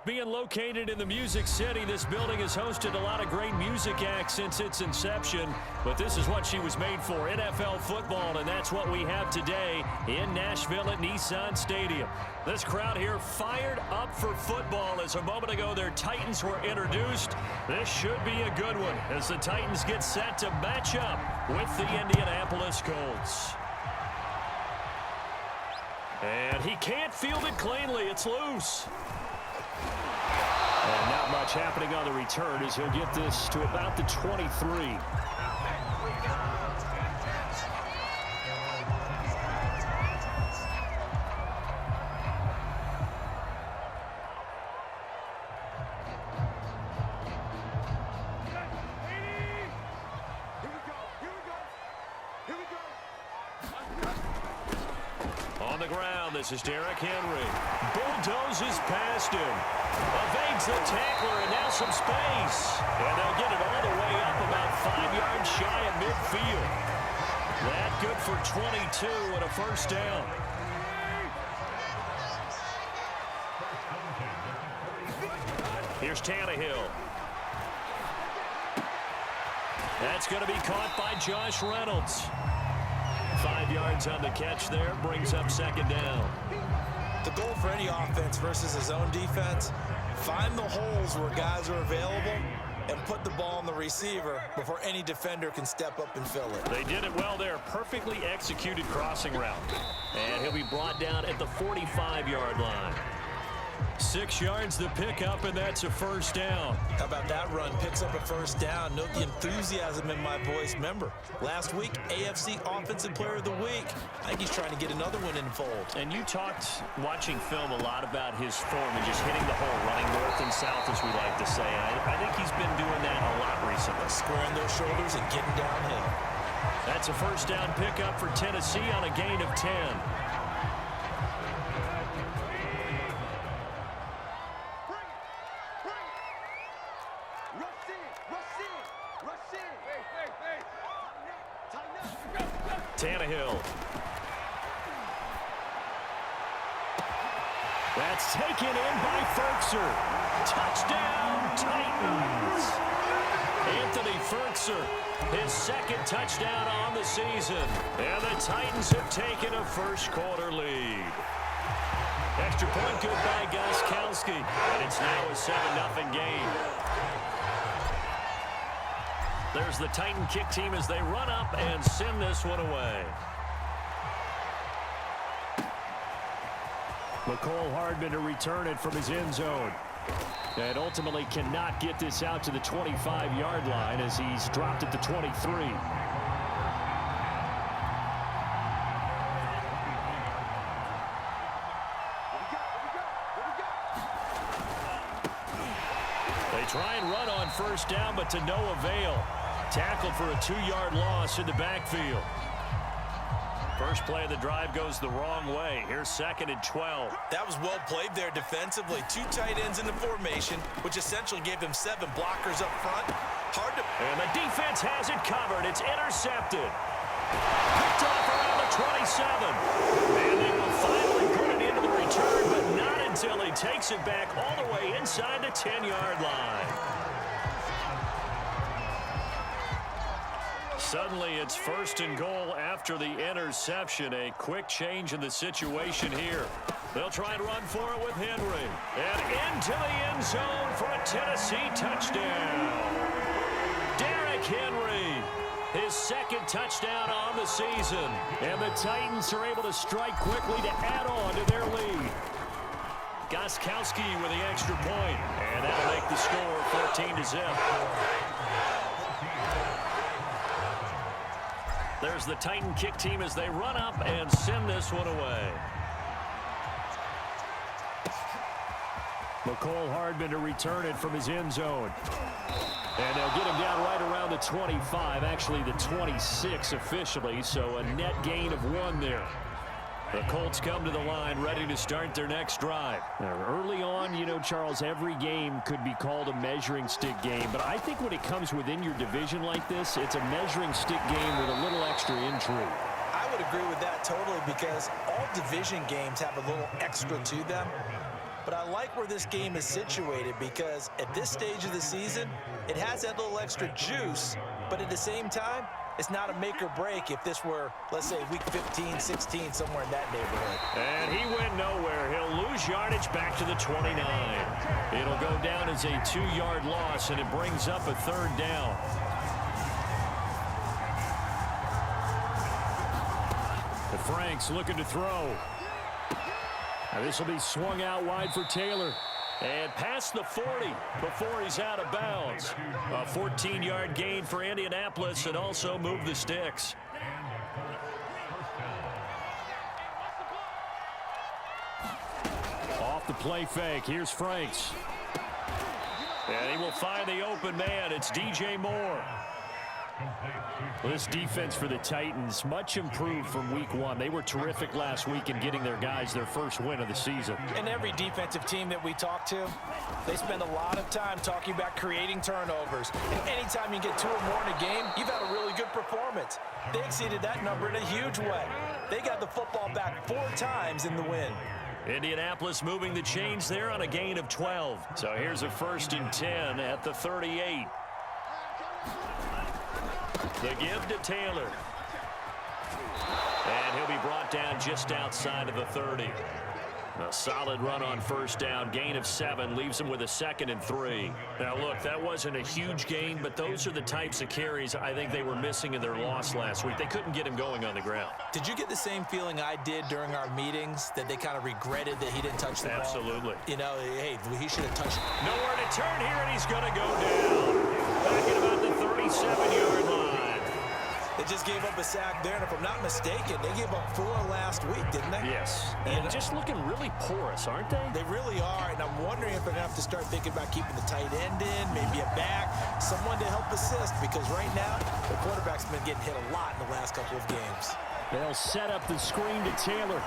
Being located in the Music City, this building has hosted a lot of great music acts since its inception. But this is what she was made for, NFL football, and that's what we have today in Nashville at Nissan Stadium. This crowd here fired up for football as a moment ago their Titans were introduced. This should be a good one as the Titans get set to match up with the Indianapolis Colts. And he can't field it cleanly. It's loose. And not much happening on the return as he'll get this to about the 23. On the ground, this is Derrick Henry. Bulldozes past him. Evades the tackler, and now some space. And they'll get it all the way up about 5 yards shy of midfield. That good for 22 and a first down. Here's Tannehill. That's going to be caught by Josh Reynolds. 5 yards on the catch there, brings up second down. The goal for any offense versus his own defense, find the holes where guys are available and put the ball on the receiver before any defender can step up and fill it. They did it well there. Perfectly executed crossing route. And he'll be brought down at the 45-yard line. 6 yards the pickup, and that's a first down. How about that run? Picks up a first down. Note the enthusiasm in my voice. Remember, last week, AFC Offensive Player of the Week. I think he's trying to get another one in the fold. And you talked, watching film, a lot about his form and just hitting the hole, running north and south, as we like to say. I think he's been doing that a lot recently. Squaring those shoulders and getting downhill. That's a first down pickup for Tennessee on a gain of 10. Tannehill. That's taken in by Ferkser. Touchdown, Titans. Anthony Ferkser, his second touchdown on the season. And the Titans have taken a first-quarter lead. Extra point good by Gostkowski. And it's now a 7-0 game. There's the Titan kick team as they run up and send this one away. McCole Hardman to return it from his end zone. And ultimately cannot get this out to the 25-yard line as he's dropped at the 23. They try and run on first down, but to no avail. Tackled for a 2-yard loss in the backfield. First play of the drive goes the wrong way. Here's 2nd and 12. That was well played there defensively. 2 tight ends in the formation, which essentially gave them 7 blockers up front. Hard to... And the defense has it covered. It's intercepted. Picked off around the 27. And they will finally put it into the return, but not until he takes it back all the way inside the 10-yard line. Suddenly, it's 1st and goal after the interception. A quick change in the situation here. They'll try and run for it with Henry. And into the end zone for a Tennessee touchdown. Derrick Henry, his 2nd touchdown on the season. And the Titans are able to strike quickly to add on to their lead. Gostkowski with the extra point. And that'll make the score 14-0. There's the Titan kick team as they run up and send this one away. McCole Hardman to return it from his end zone. And they'll get him down right around the 25, actually the 26 officially, so a net gain of 1 there. The Colts come to the line ready to start their next drive. Now, early on, you know, Charles, every game could be called a measuring stick game. But I think when it comes within your division like this, it's a measuring stick game with a little extra intrigue. I would agree with that totally because all division games have a little extra to them. but I like where this game is situated because at this stage of the season, it has that little extra juice, but at the same time, it's not a make or break if this were, let's say, week 15, 16, somewhere in that neighborhood. And he went nowhere. He'll lose yardage back to the 29. It'll go down as a 2-yard loss, and it brings up a 3rd down. Franks looking to throw. Now this will be swung out wide for Taylor. And past the 40 before he's out of bounds. A 14-yard gain for Indianapolis and also move the sticks. Off the play fake. Here's Franks. And he will find the open man. It's DJ Moore. Well, this defense for the Titans, much improved from week 1. They were terrific last week in getting their guys their first win of the season. And every defensive team that we talk to, they spend a lot of time talking about creating turnovers. And anytime you get 2 or more in a game, you've had a really good performance. They exceeded that number in a huge way. They got the football back 4 times in the win. Indianapolis moving the chains there on a gain of 12. So here's a 1st and 10 at the 38. The give to Taylor. And he'll be brought down just outside of the 30. A solid run on 1st down. Gain of 7 leaves him with a 2nd and 3. Now, look, that wasn't a huge gain, but those are the types of carries I think they were missing in their loss last week. They couldn't get him going on the ground. Did you get the same feeling I did during our meetings, that they kind of regretted that he didn't touch the ball? Absolutely. You know, hey, he should have touched it. Nowhere to turn here, and he's going to go down. Back at about the 37-yard line. They just gave up a sack there, and if I'm not mistaken, they gave up 4 last week, didn't they? Yes. And just looking really porous, aren't they? They really are, and I'm wondering if they're going to have to start thinking about keeping the tight end in, maybe a back, someone to help assist, because right now, the quarterback's been getting hit a lot in the last couple of games. They'll set up the screen to Taylor.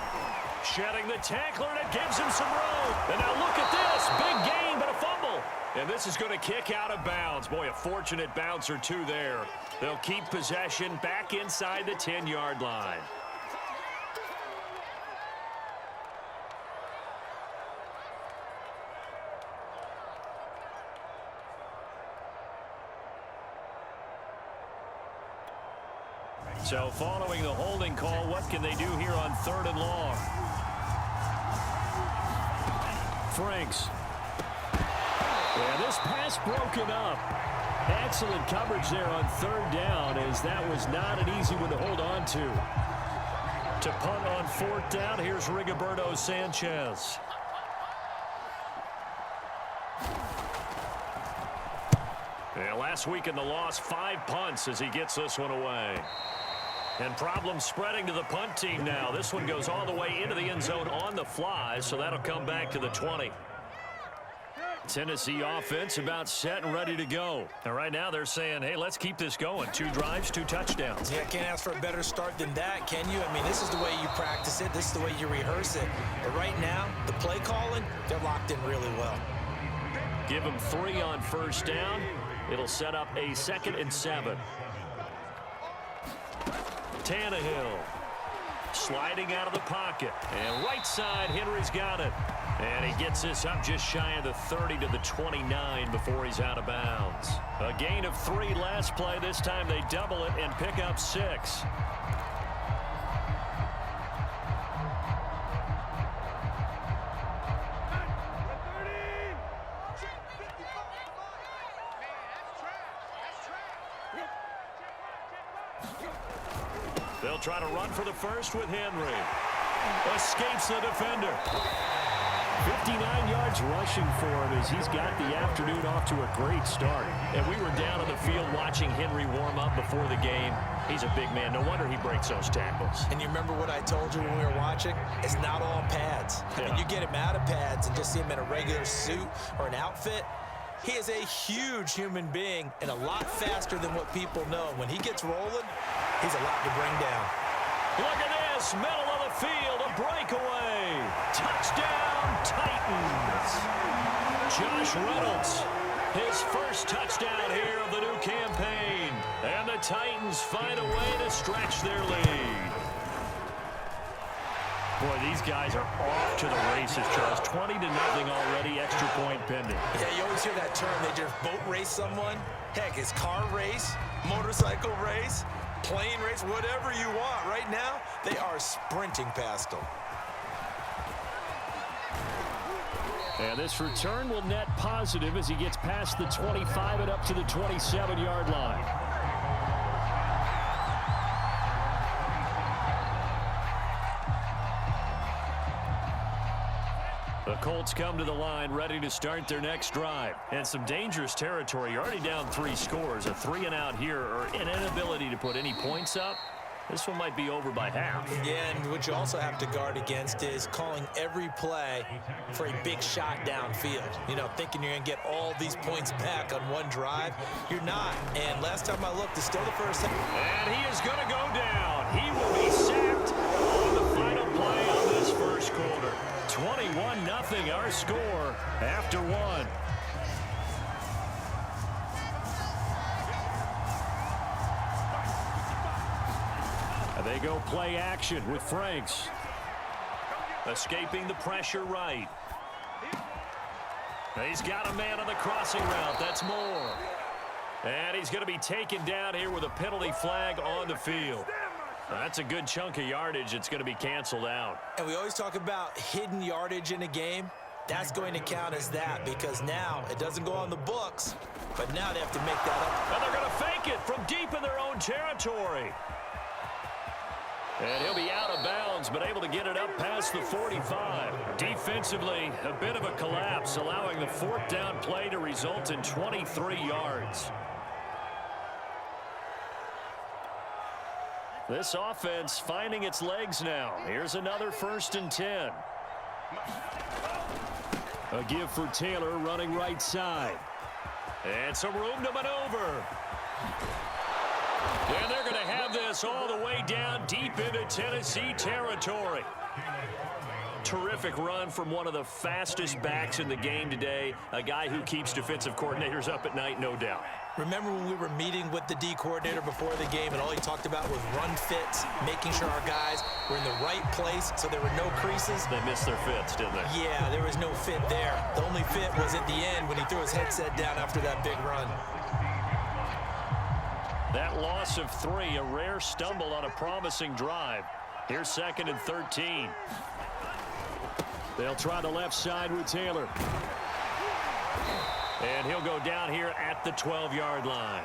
Shedding the tackler, and it gives him some room. And now look at this. Big gain, but a fumble. And this is going to kick out of bounds. Boy, a fortunate bounce or 2 there. They'll keep possession back inside the 10-yard line. So following the holding call, what can they do here on 3rd and long? Franks. Yeah, this pass broken up. Excellent coverage there on 3rd down, as that was not an easy one to hold on to. To punt on 4th down, here's Rigoberto Sanchez. Yeah, last week in the loss, 5 punts as he gets this one away. And problems spreading to the punt team now. This one goes all the way into the end zone on the fly, so that'll come back to the 20. Tennessee offense about set and ready to go. And right now they're saying, hey, let's keep this going. 2 drives, 2 touchdowns. Yeah, can't ask for a better start than that, can you? I mean, this is the way you practice it. This is the way you rehearse it. But right now, the play calling, they're locked in really well. Give them 3 on 1st down. It'll set up a 2nd and 7. Tannehill sliding out of the pocket. And right side, Henry's got it. And he gets this up just shy of the 30 to the 29 before he's out of bounds. A gain of 3 last play. This time they double it and pick up 6. They'll try to run for the first with Henry. Escapes the defender. 59 yards rushing for him as he's got the afternoon off to a great start. And we were down on the field watching Henry warm up before the game. He's a big man. No wonder he breaks those tackles. And you remember what I told you when we were watching? It's not all pads. I mean, you get him out of pads and just see him in a regular suit or an outfit. He is a huge human being and a lot faster than what people know. When he gets rolling, he's a lot to bring down. Look at this, middle of the field, a breakaway. Touchdown, Titans. Josh Reynolds, his first touchdown here of the new campaign. And the Titans find a way to stretch their lead. Boy, these guys are off to the races, Charles. 20-0 already, extra point pending. Yeah, you always hear that term. They just boat race someone. Heck, it's car race, motorcycle race, plane race, whatever you want. Right now, they are sprinting past them. And this return will net positive as he gets past the 25 and up to the 27-yard line. The Colts come to the line ready to start their next drive. And some dangerous territory. You're already down 3 scores. A 3-and-out here or an inability to put any points up. This one might be over by half. Yeah, and what you also have to guard against is calling every play for a big shot downfield. You know, thinking you're going to get all these points back on one drive. You're not. And last time I looked, it's still the first half. And he is going to go down. He will be sacked on the final play of this first quarter. 21-0 our score after one. They go play action with Franks. Escaping the pressure right. He's got a man on the crossing route. That's Moore. And he's going to be taken down here with a penalty flag on the field. That's a good chunk of yardage. It's going to be canceled out. And we always talk about hidden yardage in a game. That's going to count as that because now it doesn't go on the books, but now they have to make that up. And they're going to fake it from deep in their own territory. And he'll be out of bounds, but able to get it up past the 45. Defensively, a bit of a collapse, allowing the 4th down play to result in 23 yards. This offense finding its legs now. Here's another 1st and 10. A give for Taylor running right side. And some room to maneuver. And they're going to have this all the way down deep into Tennessee territory. Terrific run from one of the fastest backs in the game today. A guy who keeps defensive coordinators up at night, no doubt. Remember when we were meeting with the D coordinator before the game and all he talked about was run fits, making sure our guys were in the right place so there were no creases? They missed their fits, didn't they? Yeah, there was no fit there. The only fit was at the end when he threw his headset down after that big run. That loss of 3, a rare stumble on a promising drive. Here's 2nd and 13. They'll try the left side with Taylor. And he'll go down here at the 12-yard line.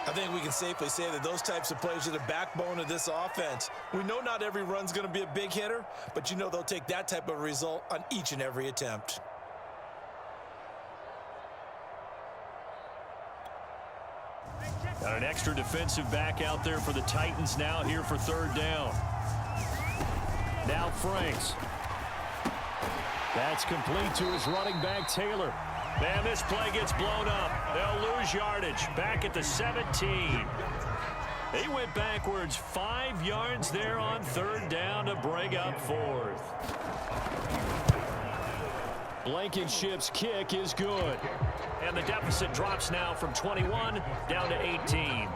I think we can safely say that those types of plays are the backbone of this offense. We know not every run's going to be a big hitter, but you know they'll take that type of result on each and every attempt. Got an extra defensive back out there for the Titans now here for 3rd down. Now Franks. That's complete to his running back, Taylor. Man, this play gets blown up. They'll lose yardage. Back at the 17. He went backwards 5 yards there on 3rd down to bring up 4th. Blankenship's kick is good. And the deficit drops now from 21 down to 18.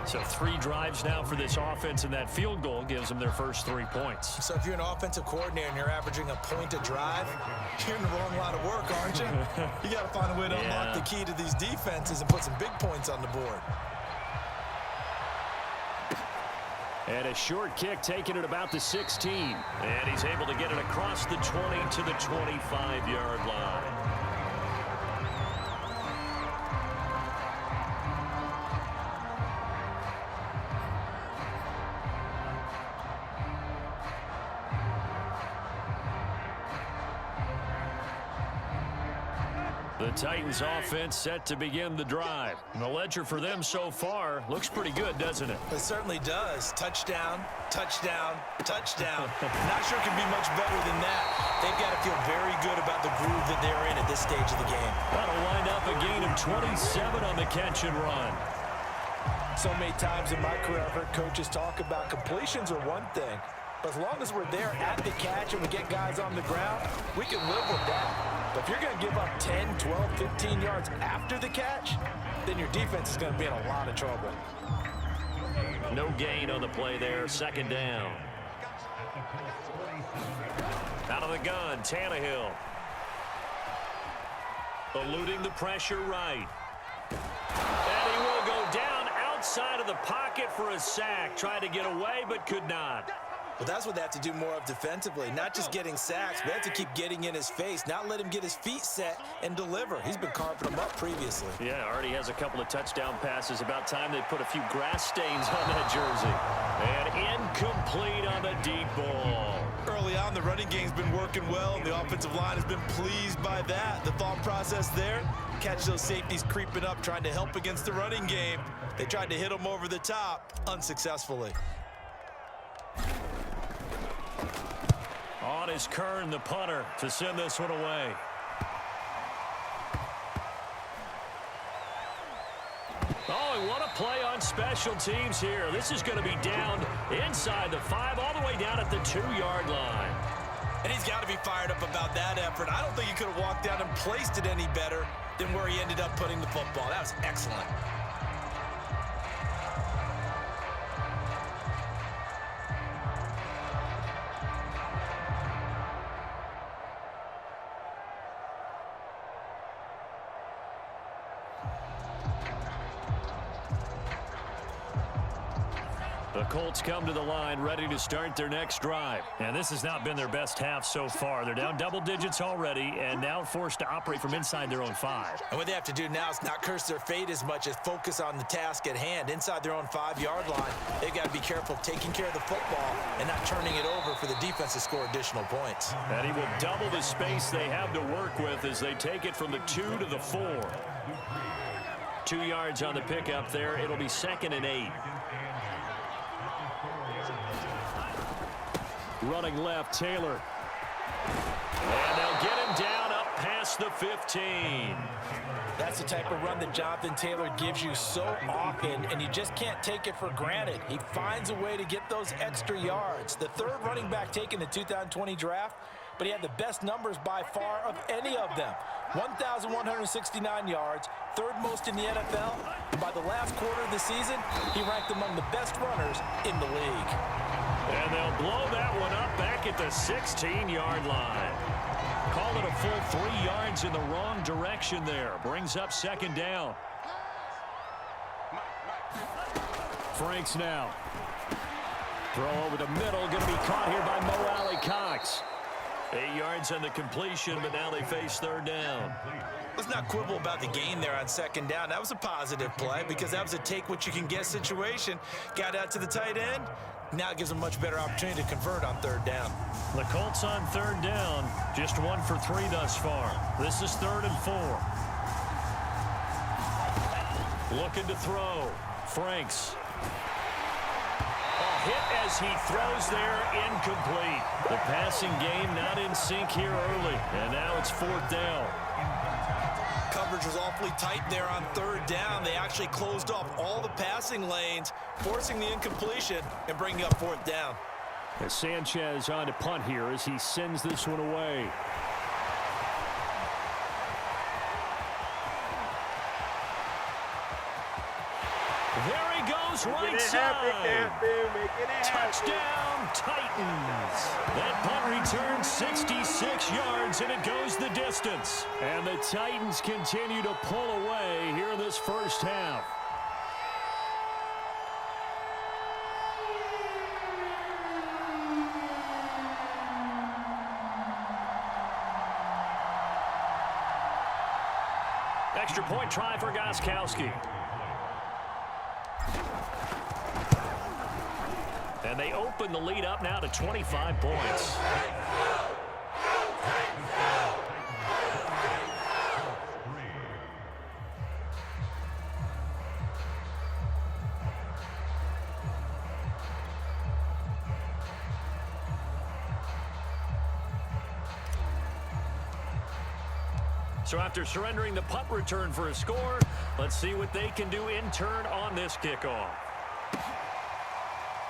So 3 drives now for this offense, and that field goal gives them their first 3 points. So if you're an offensive coordinator and you're averaging a point a drive, you're in the wrong line of work, aren't you? You got to find a way to unlock the key to these defenses and put some big points on the board. And a short kick taken at about the 16. And he's able to get it across the 20 to the 25-yard line. The Titans offense set to begin the drive. And the ledger for them so far looks pretty good, doesn't it? It certainly does. Touchdown, touchdown, touchdown. Not sure it can be much better than that. They've got to feel very good about the groove that they're in at this stage of the game. That'll wind up a gain of 27 on the catch and run. So many times in my career, I've heard coaches talk about completions are one thing. But as long as we're there at the catch and we get guys on the ground, we can live with that. But if you're going to give up 10, 12, 15 yards after the catch, then your defense is going to be in a lot of trouble. No gain on the play there, 2nd down. Out of the gun, Tannehill. Eluding the pressure right. And he will go down outside of the pocket for a sack. Tried to get away, but could not. Well, that's what they have to do more of defensively. Not just getting sacks, but they have to keep getting in his face, not let him get his feet set and deliver. He's been carving them up previously. Yeah, already has a couple of touchdown passes. About time they put a few grass stains on that jersey. And incomplete on the deep ball. Early on, the running game's been working well, and the offensive line has been pleased by that. The thought process there, catch those safeties creeping up, trying to help against the running game. They tried to hit him over the top, unsuccessfully. On is Kern, the punter, to send this one away. Oh, what a play on special teams here. This is going to be down inside the 5, all the way down at the 2-yard line. And he's got to be fired up about that effort. I don't think he could have walked down and placed it any better than where he ended up putting the football. That was excellent. The Colts come to the line ready to start their next drive. And this has not been their best half so far. They're down double digits already and now forced to operate from inside their own 5. And what they have to do now is not curse their fate as much as focus on the task at hand. Inside their own 5-yard line, they've got to be careful of taking care of the football and not turning it over for the defense to score additional points. And he will double the space they have to work with as they take it from the 2 to the 4. 2 yards on the pickup there. It'll be 2nd and 8. Running left, Taylor. And they'll get him down up past the 15. That's the type of run that Jonathan Taylor gives you so often, and you just can't take it for granted. He finds a way to get those extra yards. The 3rd running back taken in the 2020 draft, but he had the best numbers by far of any of them. 1,169 yards, 3rd most in the NFL, and by the last quarter of the season, he ranked among the best runners in the league. And they'll blow that one up back at the 16-yard line. Call it a full 3 yards in the wrong direction there. Brings up 2nd down. Franks now. Throw over the middle. Going to be caught here by Mo Alley Cox. 8 yards on the completion, but now they face 3rd down. Let's not quibble about the gain there on 2nd down. That was a positive play because that was a take-what-you-can-get situation. Got out to the tight end. Now it gives them a much better opportunity to convert on 3rd down. The Colts on 3rd down, just 1 for 3 thus far. This is 3rd and 4. Looking to throw. Franks. A hit as he throws there, incomplete. The passing game not in sync here early, and now it's 4th down. Coverage was awfully tight there on 3rd down. They actually closed off all the passing lanes, forcing the incompletion and bringing up 4th down. As Sanchez on to punt here as he sends this one away. There he goes, right side. Touchdown, Titans. That punt returns 66 yards, and it goes the distance. And the Titans continue to pull away here in this first half. Extra point try for Gostkowski. And they open the lead up now to 25 points. So after surrendering the punt return for a score, let's see what they can do in turn on this kickoff.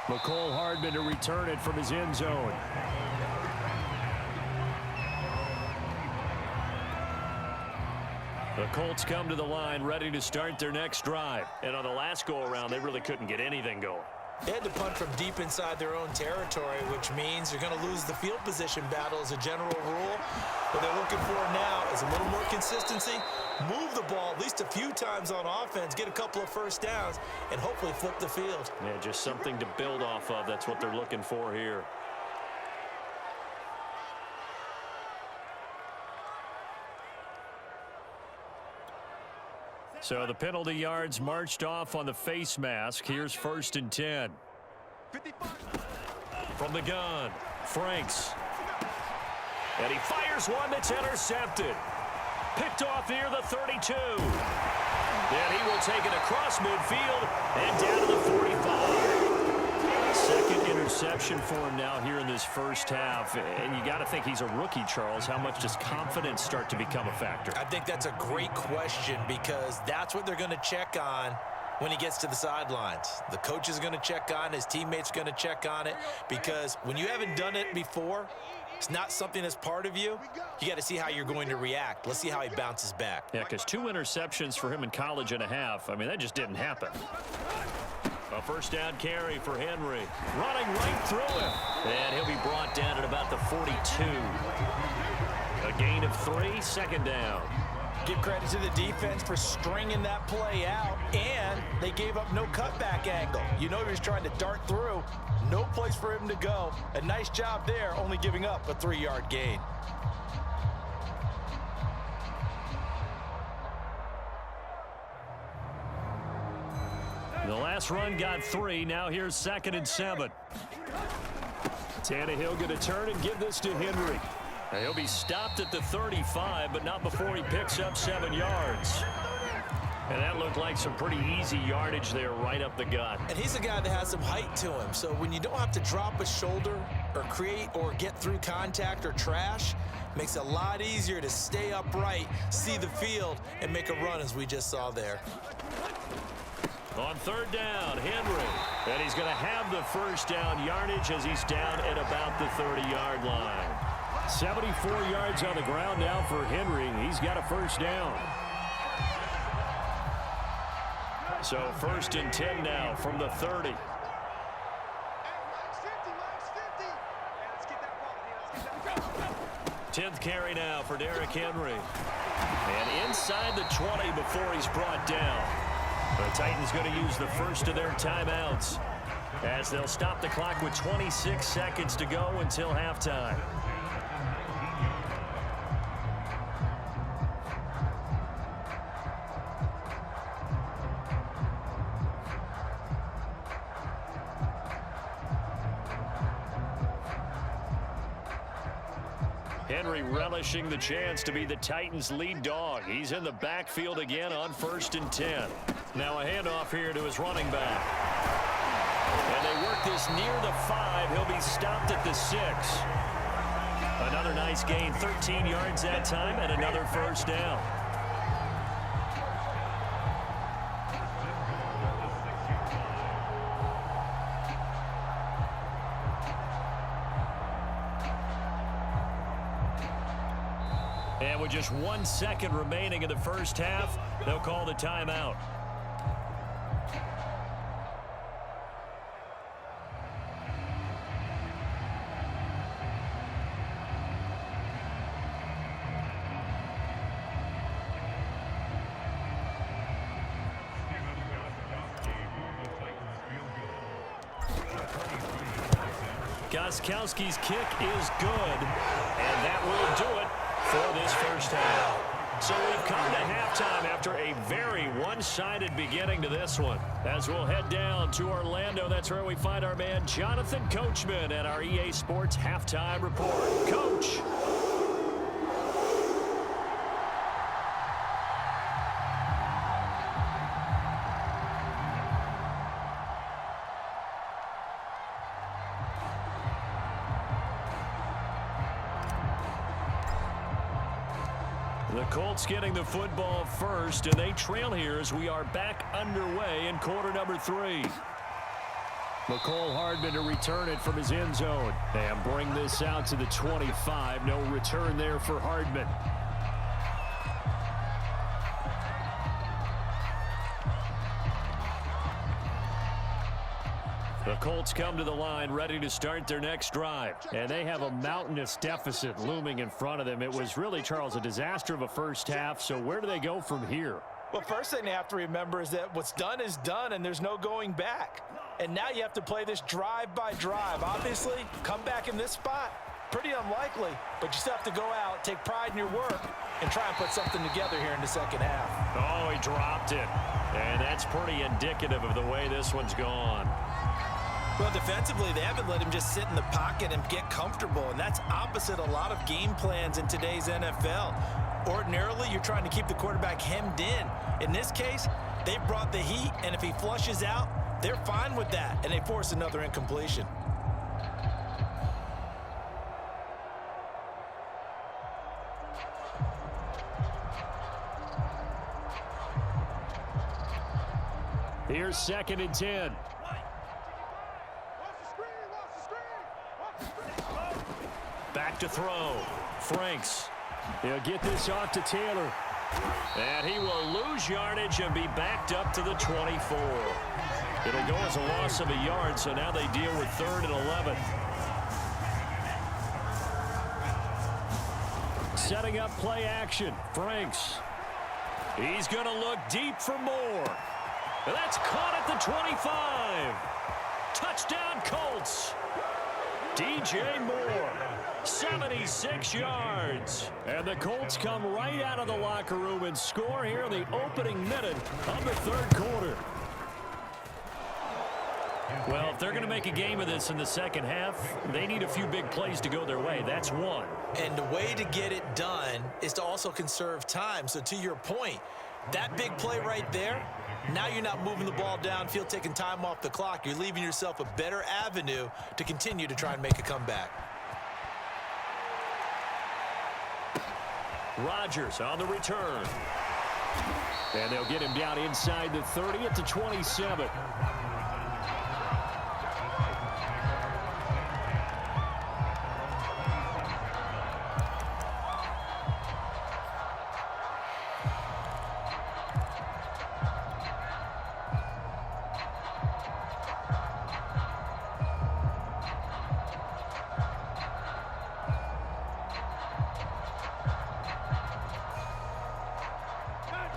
McCole Hardman to return it from his end zone. The Colts come to the line ready to start their next drive. And on the last go-around, they really couldn't get anything going. They had to punt from deep inside their own territory, which means you're going to lose the field position battle as a general rule. What they're looking for now is a little more consistency, move the ball at least a few times on offense, get a couple of first downs, and hopefully flip the field. Yeah, just something to build off of. That's what they're looking for here. So the penalty yards marched off on the face mask. Here's 1st and 10. From the gun, Franks. And he fires one that's intercepted. Picked off near the 32. And he will take it across midfield and down to the 45. Second interception for him now here in this first half. And you got to think he's a rookie, Charles. How much does confidence start to become a factor? I think that's a great question because that's what they're going to check on when he gets to the sidelines. The coach is going to check on, his teammates are going to check on it, because when you haven't done it before, it's not something that's part of you. You got to see how you're going to react. Let's see how he bounces back. Yeah, because 2 interceptions for him in college and a half. I mean, that just didn't happen. A first down carry for Henry. Running right through him. And he'll be brought down at about the 42. A gain of 3, second down. Give credit to the defense for stringing that play out, and they gave up no cutback angle. You know he was trying to dart through. No place for him to go. A nice job there, only giving up a 3-yard gain. The last run got 3. Now here's 2nd and 7. Tannehill going to turn and give this to Henry. Now he'll be stopped at the 35, but not before he picks up 7 yards. And that looked like some pretty easy yardage there right up the gut. And he's a guy that has some height to him. So when you don't have to drop a shoulder or create or get through contact or trash, makes it a lot easier to stay upright, see the field, and make a run as we just saw there. On 3rd down, Henry. And he's going to have the first down yardage as he's down at about the 30-yard line. 74 yards on the ground now for Henry. He's got a first down. So 1st and 10 now from the 30. Tenth carry now for Derrick Henry. And inside the 20 before he's brought down. The Titans going to use the first of their timeouts as they'll stop the clock with 26 seconds to go until halftime. Henry relishing the chance to be the Titans' lead dog. He's in the backfield again on 1st and 10. Now a handoff here to his running back. And they work this near the 5. He'll be stopped at the 6. Another nice gain, 13 yards that time, and another first down. And with just 1 second remaining in the first half, they'll call the timeout. Gostkowski's kick is good, and that will do it for this first half. So we've come to halftime after a very one-sided beginning to this one. As we'll head down to Orlando, that's where we find our man Jonathan Coachman at our EA Sports Halftime Report. Coach. The Colts getting the football first, and they trail here as we are back underway in quarter number 3. McCole Hardman to return it from his end zone and bring this out to the 25. No return there for Hardman. The Colts come to the line ready to start their next drive. And they have a mountainous deficit looming in front of them. It was really, Charles, a disaster of a first half. So where do they go from here? Well, first thing they have to remember is that what's done is done, and there's no going back. And now you have to play this drive by drive. Obviously, come back in this spot, pretty unlikely, but you still have to go out, take pride in your work, and try and put something together here in the second half. Oh, he dropped it. And that's pretty indicative of the way this one's gone. Well, defensively, they haven't let him just sit in the pocket and get comfortable, and that's opposite a lot of game plans in today's NFL. Ordinarily, you're trying to keep the quarterback hemmed in. In this case, they brought the heat, and if he flushes out, they're fine with that, and they force another incompletion. Here's 2nd and 10. Back to throw. Franks. He'll get this off to Taylor. And he will lose yardage and be backed up to the 24. It'll go as a loss of a yard, so now they deal with 3rd and 11. Setting up play action. Franks. He's going to look deep for more. And that's caught at the 25. Touchdown, Colts. DJ Moore, 76 yards. And the Colts come right out of the locker room and score here in the opening minute of the 3rd quarter. Well, if they're going to make a game of this in the second half, they need a few big plays to go their way. That's one. And the way to get it done is to also conserve time. So to your point, that big play right there, now you're not moving the ball downfield, taking time off the clock. You're leaving yourself a better avenue to continue to try and make a comeback. Rodgers on the return. And they'll get him down inside the 30 at the 27.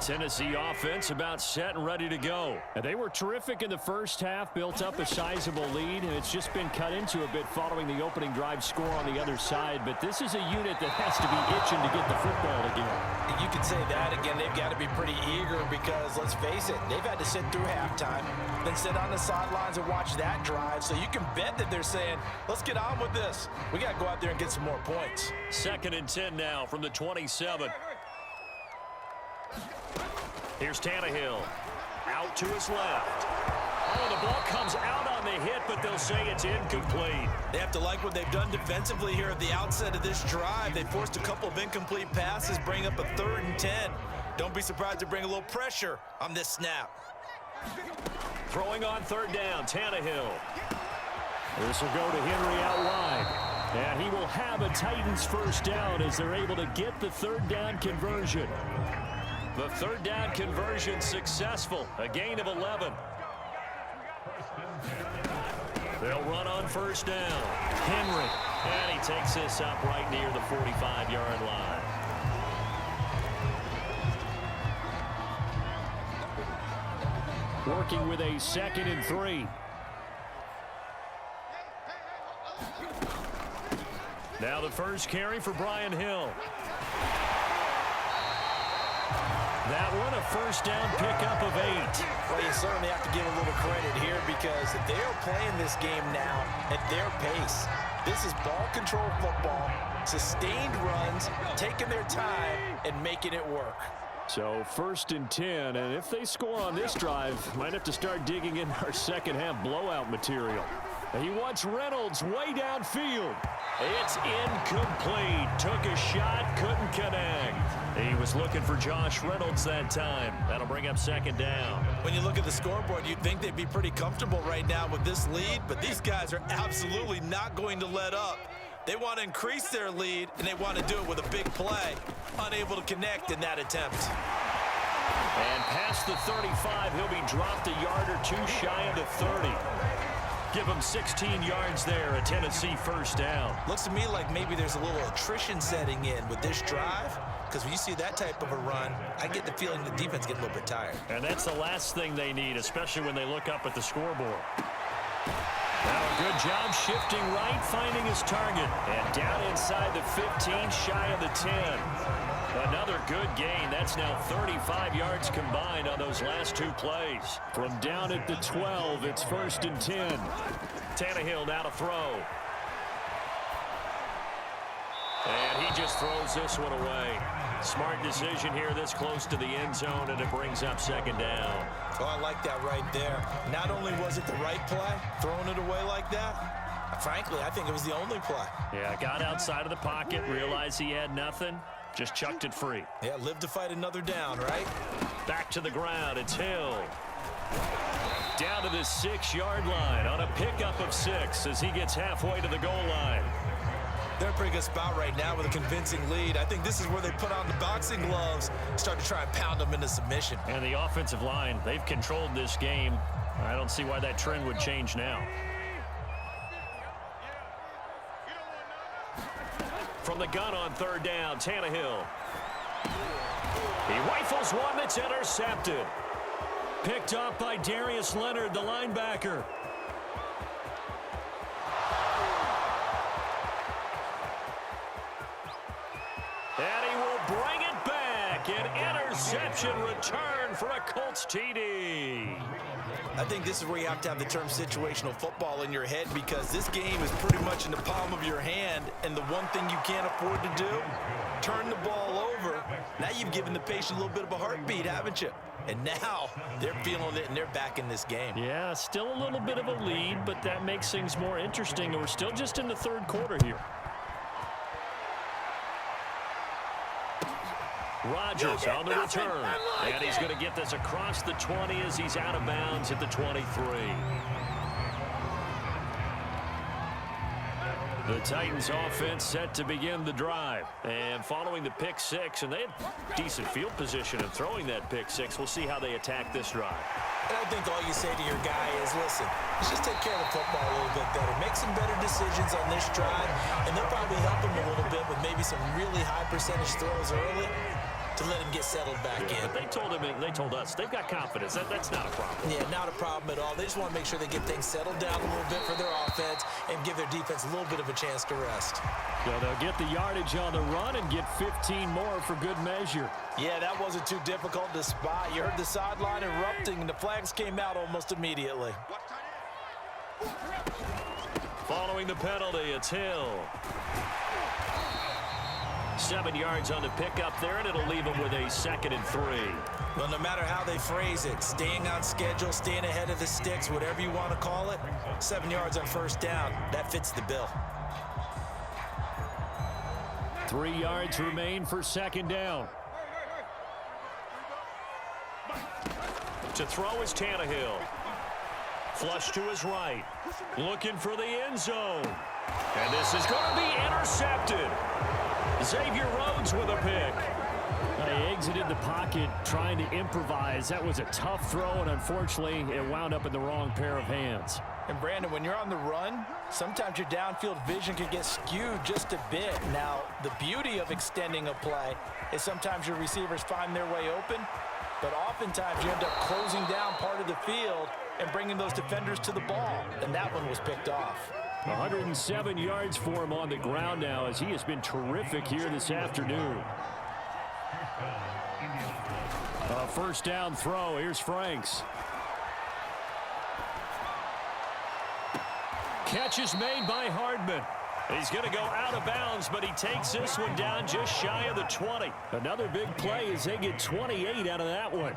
Tennessee offense about set and ready to go. And they were terrific in the first half, built up a sizable lead, and it's just been cut into a bit following the opening drive score on the other side. But this is a unit that has to be itching to get the football again. You can say that again. They've got to be pretty eager because, let's face it, they've had to sit through halftime, then sit on the sidelines and watch that drive. So you can bet that they're saying, let's get on with this. We got to go out there and get some more points. 2nd and 10 now from the 27. Here's Tannehill. Out to his left. Oh, the ball comes out on the hit, but they'll say it's incomplete. They have to like what they've done defensively here at the outset of this drive. They forced a couple of incomplete passes, bring up a 3rd and 10. Don't be surprised to bring a little pressure on this snap. Throwing on 3rd down, Tannehill. This will go to Henry out wide. And he will have a Titans first down as they're able to get the 3rd down conversion. The 3rd down conversion successful. A gain of 11. They'll run on 1st down. Henry. And he takes this up right near the 45-yard line. Working with a 2nd and 3. Now the first carry for Brian Hill. That one, a 1st down pickup of 8. Well, you certainly have to give a little credit here because they are playing this game now at their pace. This is ball control football, sustained runs, taking their time and making it work. So 1st and 10, and if they score on this drive, might have to start digging in our second half blowout material. He wants Reynolds way downfield. It's incomplete. Took a shot, couldn't connect. He was looking for Josh Reynolds that time. That'll bring up 2nd down. When you look at the scoreboard, you'd think they'd be pretty comfortable right now with this lead, but these guys are absolutely not going to let up. They want to increase their lead, and they want to do it with a big play. Unable to connect in that attempt. And past the 35, he'll be dropped a yard or two shy of the 30. Give him 16 yards there, a Tennessee first down. Looks to me like maybe there's a little attrition setting in with this drive, because when you see that type of a run, I get the feeling the defense gets a little bit tired. And that's the last thing they need, especially when they look up at the scoreboard. Now a good job shifting right, finding his target. And down inside the 15, shy of the 10. Another good gain. That's now 35 yards combined on those last two plays. From down at the 12, it's 1st and 10. Tannehill now to throw. And he just throws this one away. Smart decision here this close to the end zone, and it brings up 2nd down. Oh, I like that right there. Not only was it the right play, throwing it away like that, frankly, I think it was the only play. Yeah, got outside of the pocket, realized he had nothing, just chucked it free. Yeah, live to fight another down, right? Back to the ground, it's Hill. Down to the 6-yard line on a pickup of 6 as he gets halfway to the goal line. They're in a pretty good spot right now with a convincing lead. I think this is where they put on the boxing gloves, start to try and pound them into submission. And the offensive line, they've controlled this game. I don't see why that trend would change now. From the gun on 3rd down, Tannehill. He rifles one that's intercepted. Picked up by Darius Leonard, the linebacker. And he will bring it back. An interception return for a Colts TD. I think this is where you have to have the term situational football in your head, because this game is pretty much in the palm of your hand, and the one thing you can't afford to do, turn the ball over. Now you've given the patient a little bit of a heartbeat, haven't you? And now they're feeling it, and they're back in this game. Yeah, still a little bit of a lead, but that makes things more interesting, and we're still just in the 3rd quarter here. Rodgers on the return, and he's going to get this across the 20 as he's out of bounds at the 23. The Titans offense set to begin the drive, and following the pick 6, and they had decent field position in throwing that pick 6. We'll see how they attack this drive. And I think all you say to your guy is, listen, let's just take care of the football a little bit better. Make some better decisions on this drive, and they'll probably help him a little bit with maybe some really high percentage throws early to let him get settled back in. But they told us they've got confidence. That's not a problem. Yeah, not a problem at all. They just want to make sure they get things settled down a little bit for their offense and give their defense a little bit of a chance to rest. So they'll get the yardage on the run and get 15 more for good measure. Yeah, that wasn't too difficult to spot. You heard the sideline erupting, and the flags came out almost immediately. Following the penalty, it's Hill. 7 yards on the pickup there, and it'll leave him with a 2nd and 3. Well, no matter how they phrase it, staying on schedule, staying ahead of the sticks, whatever you want to call it, 7 yards on 1st down, that fits the bill. 3 yards remain for 2nd down. To throw is Tannehill. Flush to his right. Looking for the end zone. And this is going to be intercepted. Xavier Rhodes with a pick. He exited the pocket trying to improvise. That was a tough throw, and unfortunately, it wound up in the wrong pair of hands. And Brandon, when you're on the run, sometimes your downfield vision can get skewed just a bit. Now, the beauty of extending a play is sometimes your receivers find their way open, but oftentimes you end up closing down part of the field and bringing those defenders to the ball, and that one was picked off. 107 yards for him on the ground now, as he has been terrific here this afternoon. A 1st down throw. Here's Franks. Catch is made by Hardman. He's going to go out of bounds, but he takes this one down just shy of the 20. Another big play as they get 28 out of that one.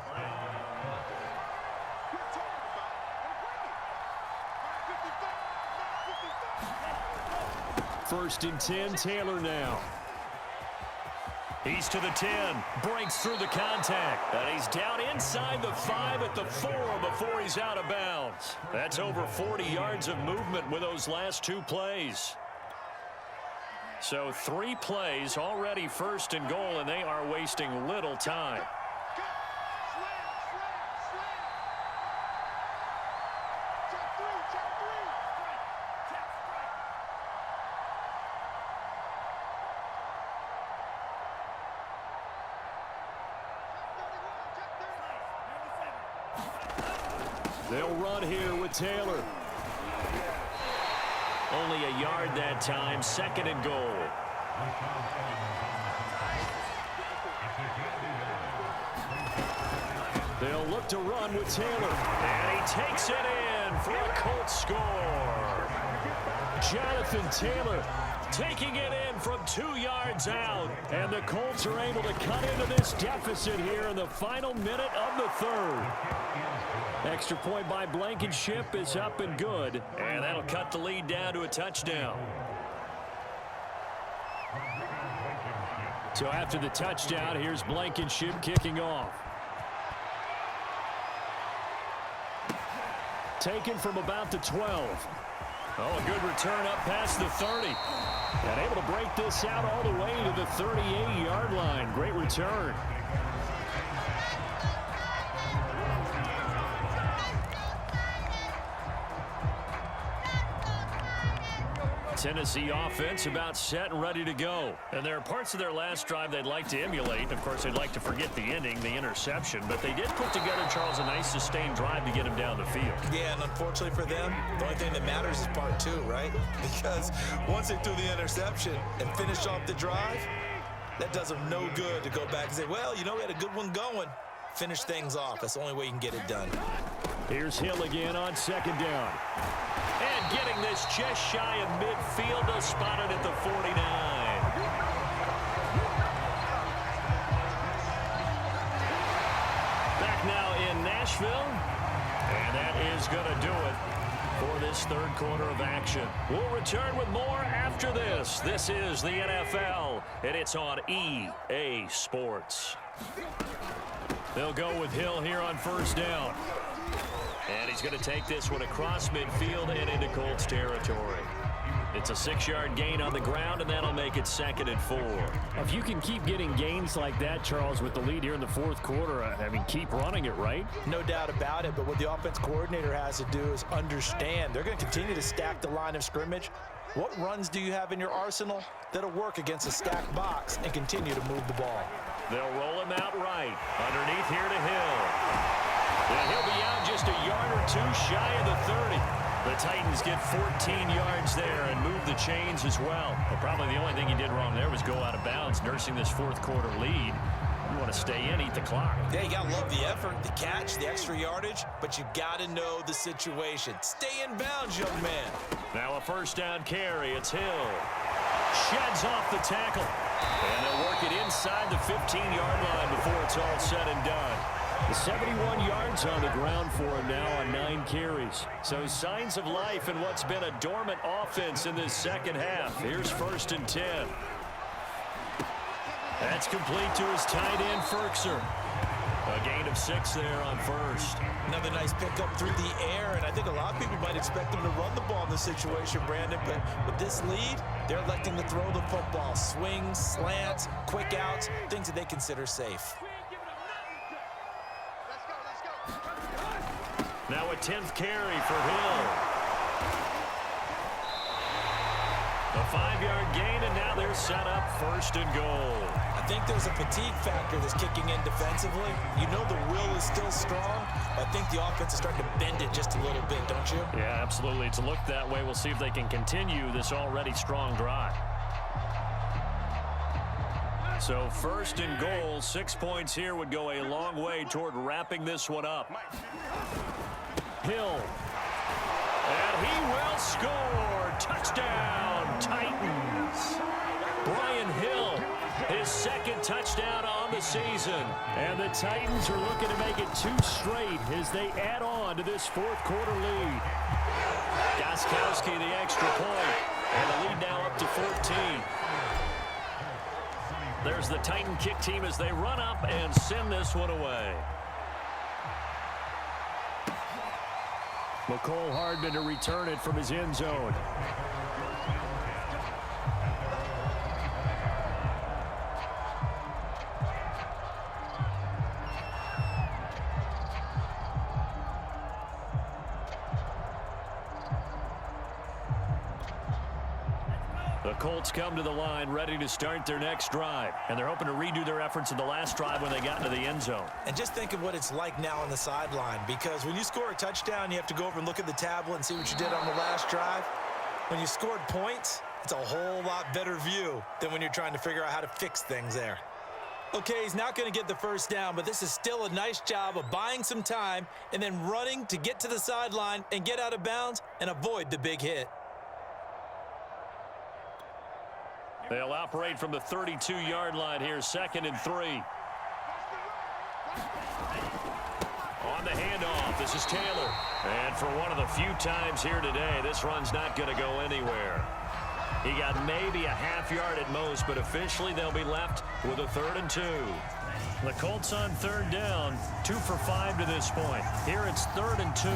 1st and 10, Taylor now. He's to the 10, breaks through the contact, and he's down inside the 5 at the 4 before he's out of bounds. That's over 40 yards of movement with those last 2 plays. So 3 plays, already 1st and goal, and they are wasting little time. They'll run here with Taylor. Only a yard that time, 2nd and goal. They'll look to run with Taylor. And he takes it in for a Colts score. Jonathan Taylor Taking it in from 2 yards out. And the Colts are able to cut into this deficit here in the final minute of the 3rd. Extra point by Blankenship is up and good. And that'll cut the lead down to a touchdown. So after the touchdown, here's Blankenship kicking off. Taken from about the 12. Oh, a good return up past the 30. And able to break this out all the way to the 38-yard line. Great return. Tennessee offense about set and ready to go. And there are parts of their last drive they'd like to emulate. Of course, they'd like to forget the ending, the interception. But they did put together, Charles, a nice sustained drive to get him down the field. Yeah, and unfortunately for them, the only thing that matters is part 2, right? Because once they threw the interception and finished off the drive, that does them no good to go back and say, well, you know, we had a good one going. Finish things off. That's the only way you can get it done. Here's Hill again on 2nd down. And getting this just shy of midfield, they'll spot it at the 49. Back now in Nashville. And that is going to do it for this 3rd quarter of action. We'll return with more after this. This is the NFL, and it's on EA Sports. They'll go with Hill here on 1st down. And he's going to take this one across midfield and into Colts territory. It's a 6-yard gain on the ground, and that'll make it 2nd and 4. If you can keep getting gains like that, Charles, with the lead here in the 4th quarter, I mean, keep running it, right? No doubt about it, but what the offense coordinator has to do is understand they're going to continue to stack the line of scrimmage. What runs do you have in your arsenal that'll work against a stacked box and continue to move the ball? They'll roll him out right. Underneath here to Hill. And he'll be out just a yard or 2 shy of the 30. The Titans get 14 yards there and move the chains as well. But probably the only thing he did wrong there was go out of bounds, nursing this 4th quarter lead. You want to stay in, eat the clock. Yeah, you got to love the effort, the catch, the extra yardage, but you got to know the situation. Stay in bounds, young man. Now a 1st down carry. It's Hill. Sheds off the tackle. And they'll work it inside the 15-yard line before it's all said and done. 71 yards on the ground for him now on 9 carries. So signs of life in what's been a dormant offense in this 2nd half. Here's 1st and 10. That's complete to his tight end, Ferkser. A gain of 6 there on 1st. Another nice pickup through the air, and I think a lot of people might expect him to run the ball in this situation, Brandon, but with this lead, they're electing to throw the football. Swings, slants, quick outs, things that they consider safe. Now a 10th carry for Hill. A 5-yard gain, and now they're set up 1st and goal. I think there's a fatigue factor that's kicking in defensively. You know the will is still strong, but I think the offense is starting to bend it just a little bit, don't you? Yeah, absolutely. It's looked that way. We'll see if they can continue this already strong drive. So 1st and goal, 6 points here would go a long way toward wrapping this one up. Hill. And he will score. Touchdown, Titans. Brian Hill, his 2nd touchdown on the season. And the Titans are looking to make it 2 straight as they add on to this 4th quarter lead. Gostkowski the extra point. And the lead now up to 14. There's the Titan kick team as they run up and send this one away. McCole Hardman to return it from his end zone. The Colts come to the line ready to start their next drive, and they're hoping to redo their efforts in the last drive when they got into the end zone. And just think of what it's like now on the sideline, because when you score a touchdown, you have to go over and look at the tablet and see what you did on the last drive. When you scored points, it's a whole lot better view than when you're trying to figure out how to fix things there. Okay, he's not going to get the first down, but this is still a nice job of buying some time and then running to get to the sideline and get out of bounds and avoid the big hit. They'll operate from the 32-yard line here, 2nd and 3. On the handoff, this is Taylor. And for one of the few times here today, this run's not going to go anywhere. He got maybe a half yard at most, but officially they'll be left with a 3rd and 2. The Colts on 3rd down, 2 for 5 to this point. Here it's 3rd and 2.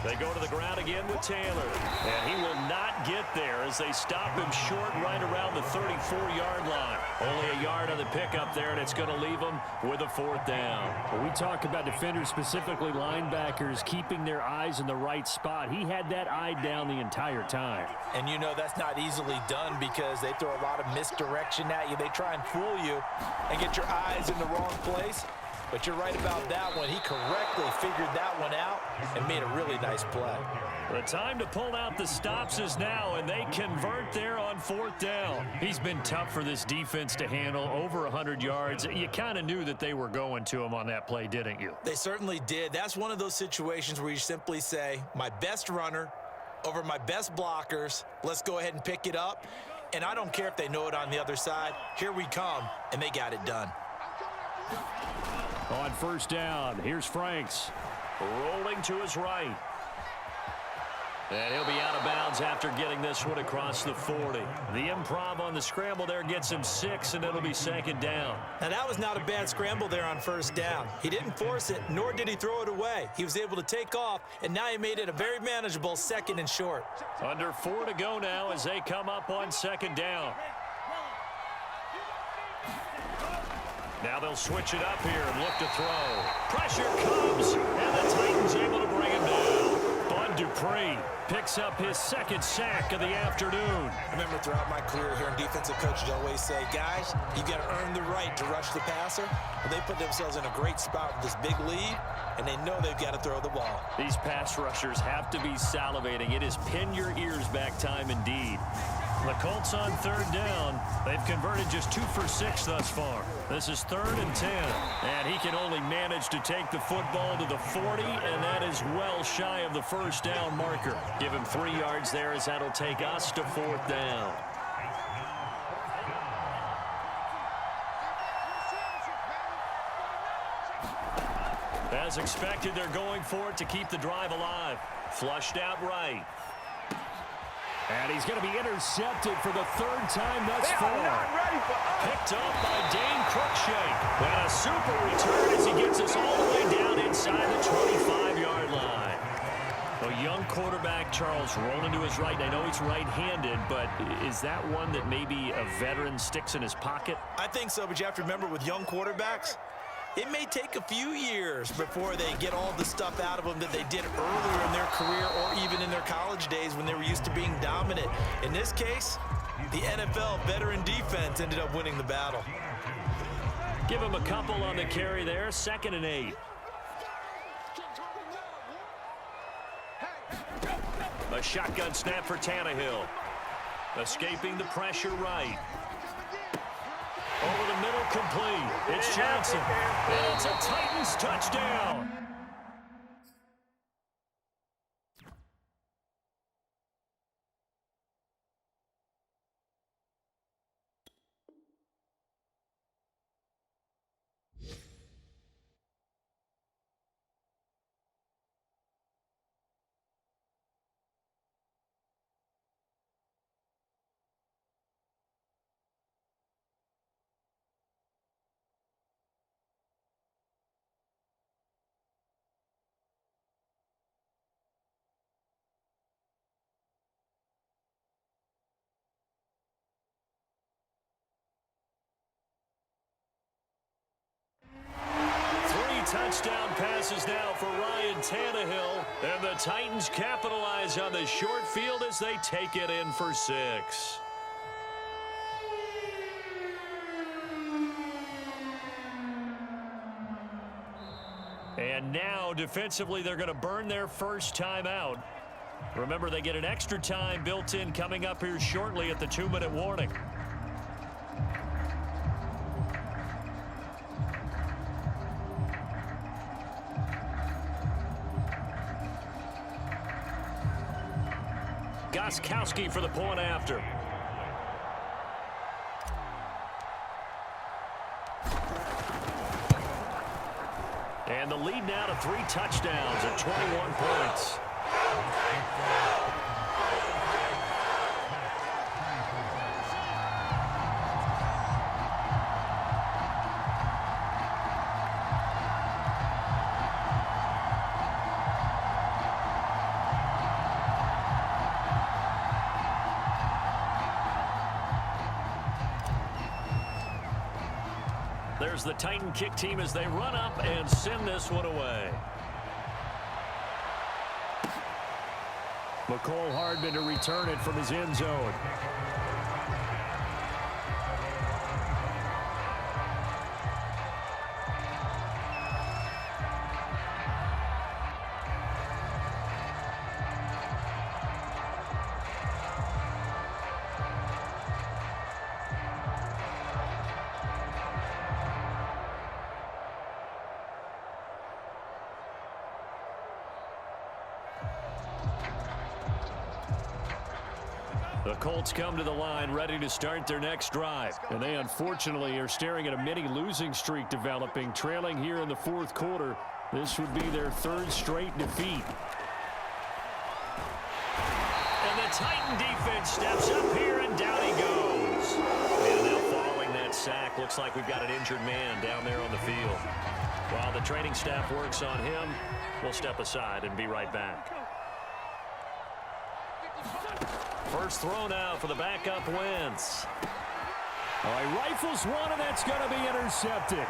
They go to the ground again with Taylor, and he will not get there as they stop him short right around the 34-yard line. Only a yard on the pickup there, and it's going to leave him with a 4th down. When we talk about defenders, specifically linebackers, keeping their eyes in the right spot. He had that eye down the entire time. And you know that's not easily done because they throw a lot of misdirection at you. They try and fool you and get your eyes in the wrong place. But you're right about that one. He correctly figured that one out and made a really nice play. The time to pull out the stops is now, and they convert there on 4th down. He's been tough for this defense to handle, over 100 yards. You kind of knew that they were going to him on that play, didn't you? They certainly did. That's one of those situations where you simply say, my best runner over my best blockers, let's go ahead and pick it up. And I don't care if they know it on the other side. Here we come, and they got it done. On 1st down, here's Franks. Rolling to his right. And he'll be out of bounds after getting this one across the 40. The improv on the scramble there gets him 6, and it'll be 2nd down. Now, that was not a bad scramble there on 1st down. He didn't force it, nor did he throw it away. He was able to take off, and now he made it a very manageable 2nd and short. Under 4 to go now as they come up on 2nd down. Now they'll switch it up here and look to throw. Pressure comes, and the Titans able to bring him down. Bud Dupree picks up his 2nd sack of the afternoon. I remember throughout my career here in defensive coaches always say, guys, you got to earn the right to rush the passer. But they put themselves in a great spot with this big lead, and they know they've got to throw the ball. These pass rushers have to be salivating. It is pin your ears back time indeed. The Colts on 3rd down. They've converted just 2 for 6 thus far. This is 3rd and 10. And he can only manage to take the football to the 40, and that is well shy of the 1st down marker. Give him 3 yards there as that'll take us to 4th down. As expected, they're going for it to keep the drive alive. Flushed out right. And he's going to be intercepted for the 3rd time thus far. Picked up by Dane Cruikshank. And a super return as he gets us all the way down inside the 25-yard line. A young quarterback, Charles, rolling to his right. I know he's right-handed, but is that one that maybe a veteran sticks in his pocket? I think so, but you have to remember with young quarterbacks, it may take a few years before they get all the stuff out of them that they did earlier in their career or even in their college days when they were used to being dominant. In this case, the NFL veteran defense ended up winning the battle. Give him a couple on the carry there, 2nd and 8. A shotgun snap for Tannehill. Escaping the pressure right. Over the middle, complete. It's Johnson. And it's a Titans touchdown. Touchdown passes now for Ryan Tannehill. And the Titans capitalize on the short field as they take it in for 6. And now, defensively, they're going to burn their first timeout. Remember, they get an extra time built in coming up here shortly at the 2-minute warning. Gostkowski for the point after. And the lead now to 3 touchdowns at 21 points. There's the Titan kick team as they run up and send this one away. McCole Hardman to return it from his end zone. The Colts come to the line ready to start their next drive. And they unfortunately are staring at a mini losing streak developing, trailing here in the 4th quarter. This would be their 3rd straight defeat. And the Titan defense steps up here, and down he goes. And now following that sack, looks like we've got an injured man down there on the field. While the training staff works on him, we'll step aside and be right back. First throw now for the backup Wentz. All right, rifles one, and that's going to be intercepted.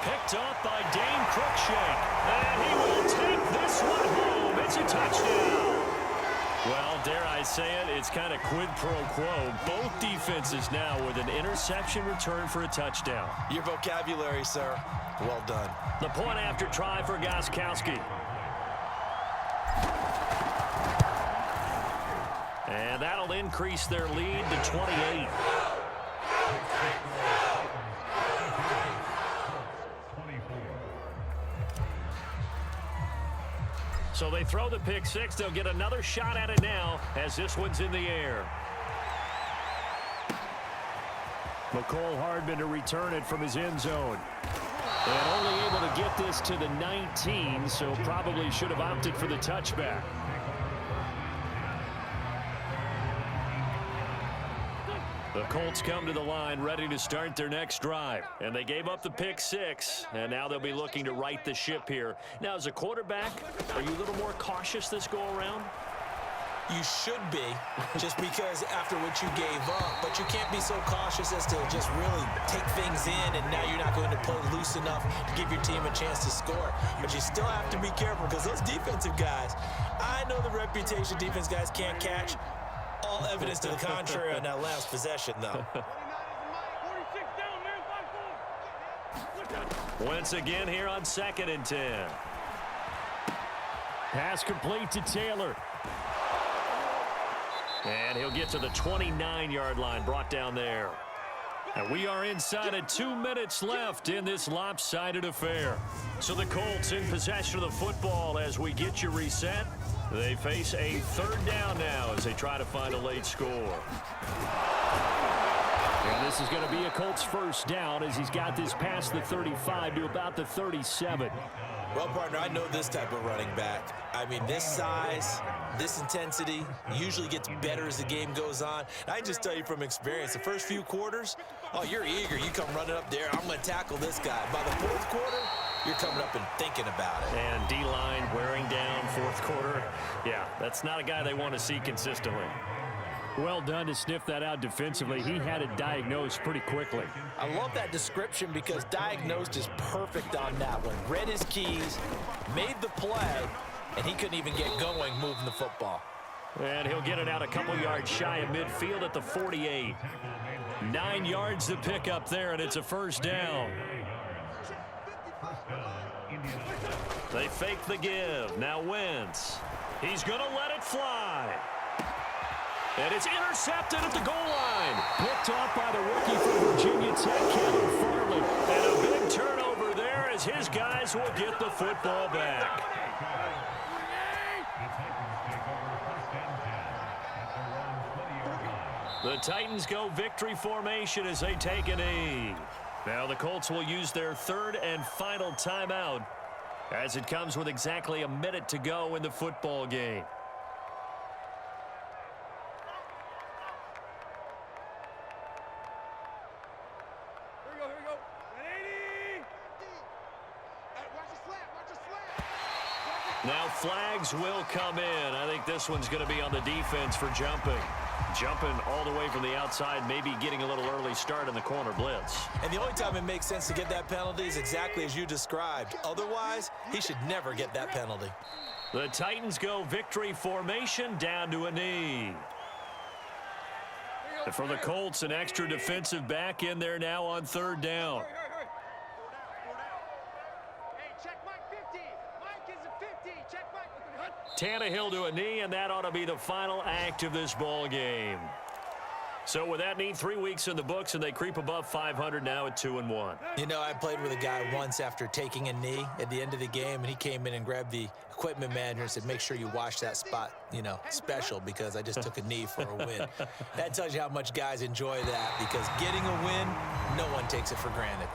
Picked off by Dane Cruikshank. And he will take this one home. It's a touchdown. Well, dare I say it, it's kind of quid pro quo. Both defenses now with an interception return for a touchdown. Your vocabulary, sir. Well done. The point after try for Gostkowski. And that'll increase their lead to 28. So they throw the pick six. They'll get another shot at it now as this one's in the air. McCole Hardman to return it from his end zone. And only able to get this to the 19, so probably should have opted for the touchback. The Colts come to the line ready to start their next drive. And they gave up the pick six, and now they'll be looking to right the ship here. Now, as a quarterback, are you a little more cautious this go-around? You should be, just because after what you gave up. But you can't be so cautious as to just really take things in, and now you're not going to play loose enough to give your team a chance to score. But you still have to be careful, because those defensive guys, I know the reputation defense guys can't catch. All evidence to the contrary on that last possession, though. Once again here on 2nd and 10. Pass complete to Taylor. And he'll get to the 29-yard line, brought down there. And we are inside of 2 minutes left in this lopsided affair. So the Colts in possession of the football as we get you reset. They face a 3rd down now as they try to find a late score. And this is going to be a Colts 1st down as he's got this past the 35 to about the 37. Well, partner, I know this type of running back. I mean, this size, this intensity usually gets better as the game goes on. And I can just tell you from experience, the first few quarters, oh, you're eager. You come running up there, I'm going to tackle this guy. By the 4th quarter, you're coming up and thinking about it. And D-line wearing down 4th quarter. Yeah, that's not a guy they want to see consistently. Well done to sniff that out defensively. He had it diagnosed pretty quickly. I love that description because diagnosed is perfect on that one. Read his keys, made the play, and he couldn't even get going moving the football. And he'll get it out a couple yards shy of midfield at the 48. 9 yards to pick up there, and it's a first down. They fake the give. Now Wentz. He's going to let it fly. And it's intercepted at the goal line. Picked off by the rookie from Virginia Tech, Kevin Farley. And a big turnover there as his guys will get the football back. The Titans go victory formation as they take a knee. Now the Colts will use their third and final timeout as it comes with exactly a minute to go in the football game. Now flags will come in. I think this one's going to be on the defense for jumping. Jumping all the way from the outside, maybe getting a little early start in the corner blitz. And the only time it makes sense to get that penalty is exactly as you described. Otherwise, he should never get that penalty. The Titans go victory formation down to a knee. And for the Colts, an extra defensive back in there now on third down. Tannehill to a knee, and that ought to be the final act of this ball game. So with that knee, 3 weeks in the books, and they creep above 500 now at 2-1. You know, I played with a guy once after taking a knee at the end of the game, and he came in and grabbed the equipment manager and said, make sure you wash that spot, you know, special, because I just took a knee for a win. That tells you how much guys enjoy that, because getting a win, no one takes it for granted.